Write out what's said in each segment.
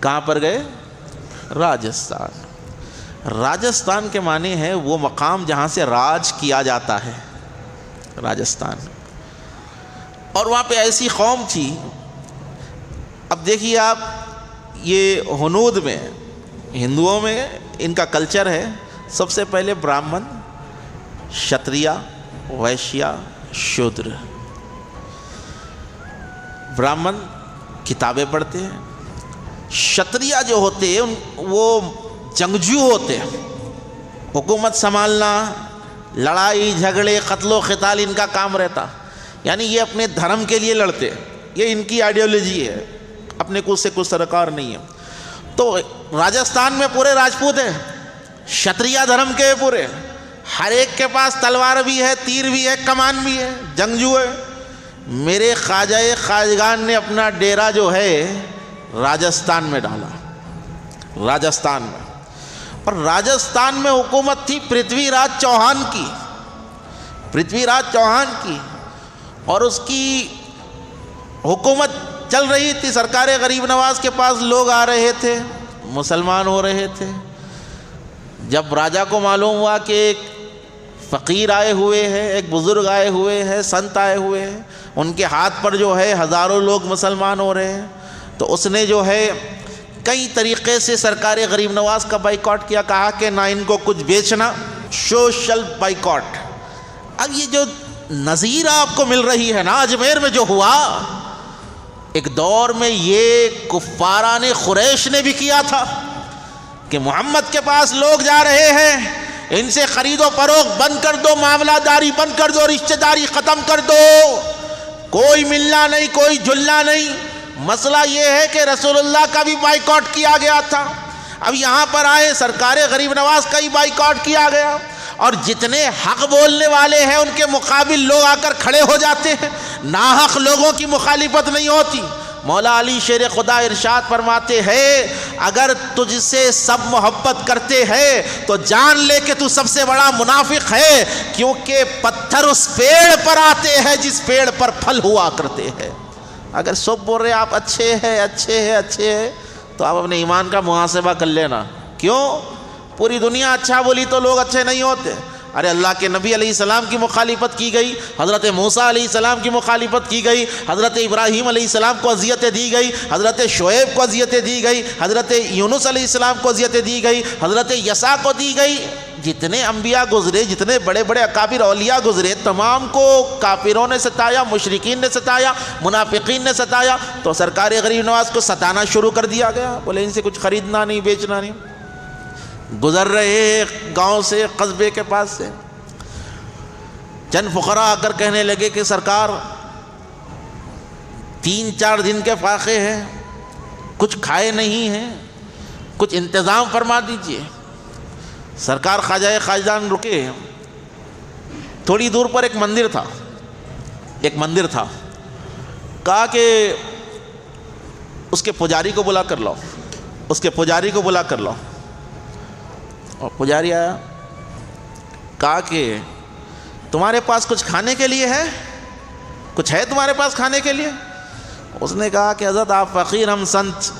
کہاں پر گئے؟ راجستھان۔ راجستھان کے معنی ہے وہ مقام جہاں سے راج کیا جاتا ہے، راجستھان۔ اور وہاں پہ ایسی قوم تھی، اب دیکھیے آپ، یہ ہنود میں، ہندوؤں میں ان کا کلچر ہے، سب سے پہلے برہمن، شتریہ، ویشیا، شودر۔ برہمن کتابیں پڑھتے ہیں، شتریہ جو ہوتے ہیں وہ جنگجو ہوتے ہیں، حکومت سنبھالنا، لڑائی جھگڑے، قتل و قتال ان کا کام رہتا، یعنی یہ اپنے دھرم کے لیے لڑتے، یہ ان کی آئیڈیالوجی ہے، اپنے کچھ سے کچھ سرکار نہیں ہے۔ تو راجستھان میں پورے راجپوت ہیں، شتریہ دھرم کے پورے، ہر ایک کے پاس تلوار بھی ہے، تیر بھی ہے، کمان بھی ہے، جنگجو ہے۔ میرے خواجہ خواجگان نے اپنا ڈیرا جو ہے راجستھان میں ڈالا، راجستھان میں، اور راجستھان میں حکومت تھی پرتھوی راج چوہان کی، پرتھوی راج چوہان کی، اور اس کی حکومت چل رہی تھی۔ سرکار غریب نواز کے پاس لوگ آ رہے تھے، مسلمان ہو رہے تھے۔ جب راجا کو معلوم ہوا کہ ایک فقیر آئے ہوئے ہیں، ایک بزرگ آئے ہوئے ہیں، سنت آئے ہوئے ہیں، ان کے ہاتھ پر جو ہے ہزاروں لوگ مسلمان ہو رہے ہیں، تو اس نے جو ہے کئی طریقے سے سرکار غریب نواز کا بائیکاٹ کیا، کہا کہ نہ ان کو کچھ بیچنا، سوشل بائیکاٹ۔ اب یہ جو نظیر آپ کو مل رہی ہے نا اجمیر میں جو ہوا، ایک دور میں یہ کفاران قریش نے بھی کیا تھا کہ محمد کے پاس لوگ جا رہے ہیں، ان سے خرید و فروخت بند کر دو، معاملہ داری بند کر دو، رشتہ داری ختم کر دو، کوئی ملنا نہیں، کوئی جلنا نہیں۔ مسئلہ یہ ہے کہ رسول اللہ کا بھی بائیکاٹ کیا گیا تھا، اب یہاں پر آئے سرکار غریب نواز کا ہی بائیکاٹ کیا گیا، اور جتنے حق بولنے والے ہیں ان کے مقابل لوگ آ کر کھڑے ہو جاتے ہیں، ناحق لوگوں کی مخالفت نہیں ہوتی۔ مولا علی شیر خدا ارشاد فرماتے ہیں، اگر تجھ سے سب محبت کرتے ہیں تو جان لے کہ تو سب سے بڑا منافق ہے، کیونکہ پتھر اس پیڑ پر آتے ہیں جس پیڑ پر پھل ہوا کرتے ہیں۔ اگر سب بول رہے آپ اچھے ہیں اچھے ہیں اچھے ہیں، تو آپ اپنے ایمان کا محاسبہ کر لینا، کیوں؟ پوری دنیا اچھا بولی تو لوگ اچھے نہیں ہوتے۔ ارے اللہ کے نبی علیہ السلام کی مخالفت کی گئی، حضرت موسیٰ علیہ السلام کی مخالفت کی گئی، حضرت ابراہیم علیہ السلام کو اذیتیں دی گئی، حضرت شعیب کو اذیتیں دی گئی، حضرت یونس علیہ السلام کو اذیتیں دی گئی، حضرت یسع کو دی گئی۔ جتنے انبیاء گزرے، جتنے بڑے بڑے اکابر اولیاء گزرے، تمام کو کافروں نے ستایا، مشرکین نے ستایا، منافقین نے ستایا، تو سرکار غریب نواز کو ستانا شروع کر دیا گیا، بولے ان سے کچھ خریدنا نہیں، بیچنا نہیں۔ گزر رہے گاؤں سے، قصبے کے پاس سے، چند فقراء آ کر کہنے لگے کہ سرکار 3-4 دن کے فاقے ہیں، کچھ کھائے نہیں ہیں، کچھ انتظام فرما دیجئے۔ سرکار خواجہ خواجان رکے، تھوڑی دور پر ایک مندر تھا، کہا کہ اس کے پجاری کو بلا کر لاؤ، اس کے پجاری کو بلا کر لاؤ۔ اور پجاری آیا، کہا کہ تمہارے پاس کچھ کھانے کے لیے ہے؟ کچھ ہے تمہارے پاس کھانے کے لیے؟ اس نے کہا کہ حضرت آپ فقیر، ہم سنت،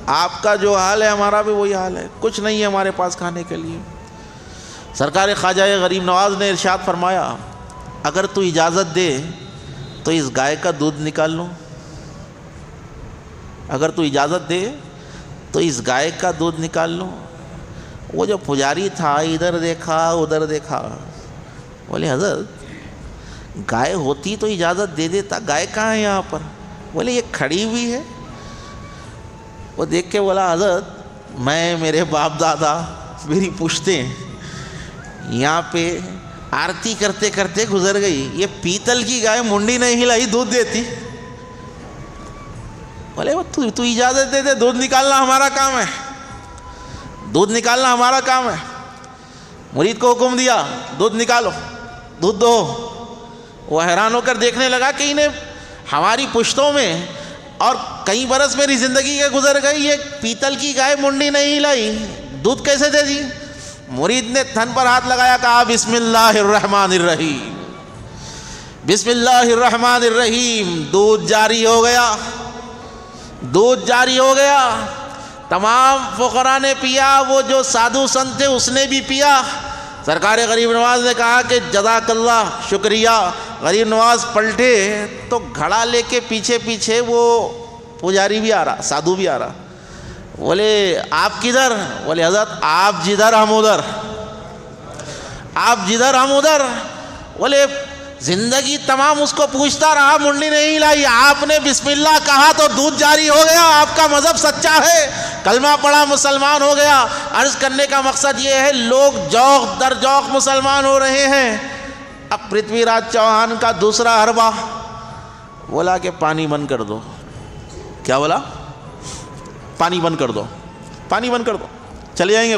آپ کا جو حال ہے ہمارا بھی وہی حال ہے، کچھ نہیں ہے ہمارے پاس کھانے کے لیے۔ سرکار خواجہ غریب نواز نے ارشاد فرمایا، اگر تو اجازت دے تو اس گائے کا دودھ نکال لوں، اگر تو اجازت دے تو اس گائے کا دودھ نکال لوں۔ وہ جو پجاری تھا ادھر دیکھا ادھر دیکھا، بولے حضرت گائے ہوتی تو اجازت دے دیتا، گائے کہاں ہے یہاں پر؟ بولے یہ کھڑی ہوئی ہے۔ وہ دیکھ کے بولا حضرت میں، میرے باپ دادا، میری پشتیں یہاں پہ آرتی کرتے کرتے گزر گئی، یہ پیتل کی گائے منڈی نہیں ہلائی دودھ دیتی۔ بولے تو اجازت دے دے، دودھ نکالنا ہمارا کام ہے، دودھ نکالنا ہمارا کام ہے۔ مرید کو حکم دیا، دودھ نکالو، دودھ دو۔ وہ حیران ہو کر دیکھنے لگا کہ انہیں ہماری پشتوں میں اور کئی برس میری زندگی کے گزر گئی، یہ پیتل کی گائے منڈی نہیں ہلائی، دودھ کیسے دے دی؟ مرید نے تھن پر ہاتھ لگایا، کہا بسم اللہ الرحمن الرحیم، بسم اللہ الرحمن الرحیم۔ دودھ جاری ہو گیا، دودھ جاری ہو گیا۔ تمام فقراء نے پیا، وہ جو سادھو سنت تھے اس نے بھی پیا۔ سرکار غریب نواز نے کہا کہ جزاک اللہ، شکریہ۔ غریب نواز پلٹے تو گھڑا لے کے پیچھے پیچھے وہ پجاری بھی آ رہا، سادھو بھی آ رہا۔ بولے آپ کدھر؟ بولے حضرت آپ جدھر ہم ادھر، آپ جدھر ہم ادھر۔ بولے زندگی تمام اس کو پوچھتا رہا، منڈی نہیں لائی، آپ نے بسم اللہ کہا تو دودھ جاری ہو گیا، آپ کا مذہب سچا ہے، کلمہ پڑھا مسلمان ہو گیا۔ عرض کرنے کا مقصد یہ ہے لوگ جوق در جوق مسلمان ہو رہے ہیں۔ اب پرتھوی راج چوہان کا دوسرا حربہ بولا کہ پانی بند کر دو۔ کیا بولا؟ پانی بند کر دو، پانی بند کر دو، چلے جائیں گے